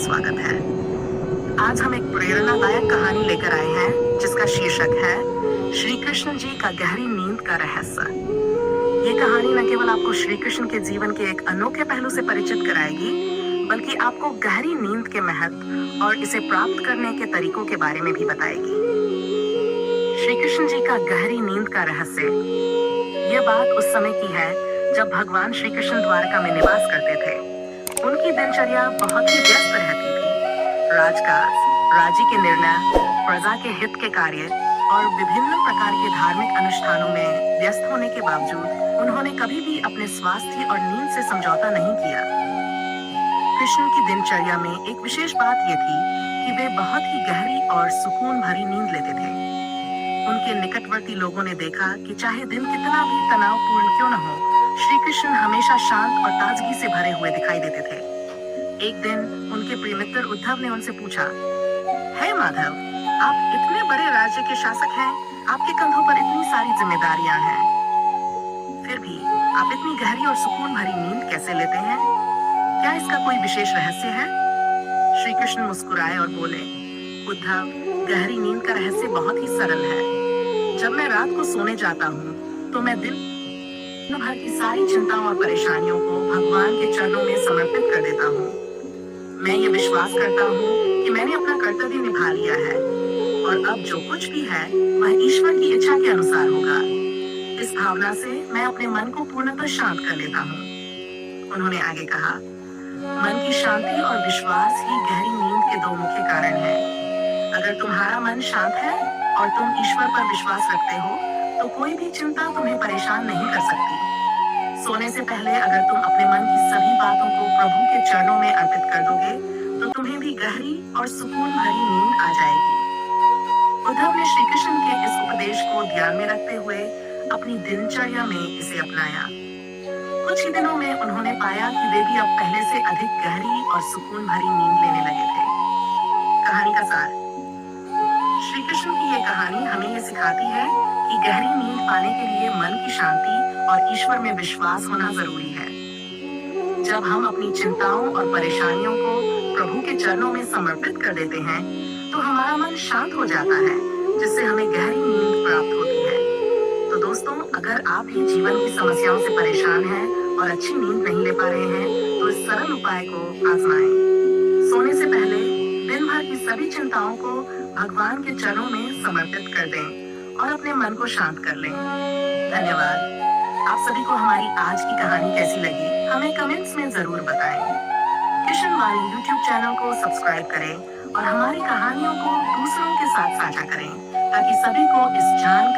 स्वागत है। आज हम एक प्रेरणादायक कहानी लेकर आए हैं जिसका शीर्षक है श्री कृष्ण जी का गहरी नींद का रहस्य। ये कहानी न केवल आपको श्री कृष्ण के जीवन के एक अनोखे पहलू से परिचित कराएगी, बल्कि आपको गहरी नींद के महत्व और इसे प्राप्त करने के तरीकों के बारे में भी बताएगी। श्री कृष्ण जी का गहरी नींद का रहस्य। यह बात उस समय की है जब भगवान श्री कृष्ण द्वारका में निवास करते थे। उनकी दिनचर्या बहुत ही व्यस्त रहती थी। राजकाज, राज्य के निर्णय, प्रजा के हित के कार्य और विभिन्न प्रकार के धार्मिक अनुष्ठानों में व्यस्त होने के बावजूद उन्होंने कभी भी अपने स्वास्थ्य और नींद से समझौता नहीं किया। कृष्ण की दिनचर्या में एक विशेष बात यह थी कि वे बहुत ही गहरी और सुकून भरी नींद लेते थे। उनके निकटवर्ती लोगों ने देखा कि चाहे दिन कितना भी तनावपूर्ण क्यों न हो, श्री कृष्ण हमेशा शांत और ताजगी से भरे हुए दिखाई देते थे। एक दिन उनके प्रिय मित्र उद्धव ने उनसे पूछा, हे माधव, आप इतने बड़े राज्य के शासक हैं, आपके कंधों पर इतनी सारी जिम्मेदारियां हैं, फिर भी आप इतनी गहरी और सुकून भरी नींद कैसे लेते हैं? क्या इसका कोई विशेष रहस्य है? श्री कृष्ण मुस्कुराए और बोले, उद्धव, गहरी नींद का रहस्य बहुत ही सरल है। जब मैं रात को सोने जाता हूँ तो मैं दिन भर की सारी चिंताओं और परेशानियों को भगवान के चरणों में समर्पित कर देता हूँ। मैं ये विश्वास करता हूँ कि मैंने अपना कर्तव्य निभा लिया है और अब जो कुछ भी है वह ईश्वर की इच्छा के अनुसार होगा। इस भावना से मैं अपने मन को पूर्णतः शांत कर लेता हूँ। उन्होंने आगे कहा, मन की शांति और विश्वास ही गहरी नींद के दो मुख्य कारण हैं। अगर तुम्हारा मन शांत है और तुम ईश्वर पर विश्वास रखते हो तो कोई भी चिंता तुम्हें परेशान नहीं कर सकती। सोने से पहले अगर तुम अपने मन की सभी बातों को प्रभु के चरणों में अर्पित कर दोगे तो तुम्हें भी गहरी और सुकून भरी नींद आ जाएगी। उद्धव ने श्री कृष्ण के इस उपदेश को ध्यान में रखते हुए अपनी दिनचर्या में इसे अपनाया। कुछ ही दिनों में उन्होंने पाया कि वे भी अब पहले से अधिक गहरी और सुकून भरी नींद लेने लगे थे। कहानी का सार। श्री कृष्ण की ये कहानी हमें ये सिखाती है कि गहरी नींद पाने के लिए मन की शांति और ईश्वर में विश्वास होना जरूरी है। जब हम अपनी चिंताओं और परेशानियों को प्रभु के चरणों में समर्पित कर देते हैं तो हमारा मन शांत हो जाता है, जिससे हमें गहरी नींद प्राप्त होती है। तो दोस्तों, अगर आप भी जीवन की समस्याओं से परेशान हैं और अच्छी नींद नहीं ले पा रहे हैं तो इस सरल उपाय को आजमाएं। सोने से पहले दिन भर की सभी चिंताओं को भगवान के चरणों में समर्पित कर दें और अपने मन को शांत कर लें। धन्यवाद। आप सभी को हमारी आज की कहानी कैसी लगी, हमें कमेंट्स में जरूर बताएं। कृष्ण वाणी यूट्यूब चैनल को सब्सक्राइब करें और हमारी कहानियों को दूसरों के साथ साझा करें ताकि सभी को इस जान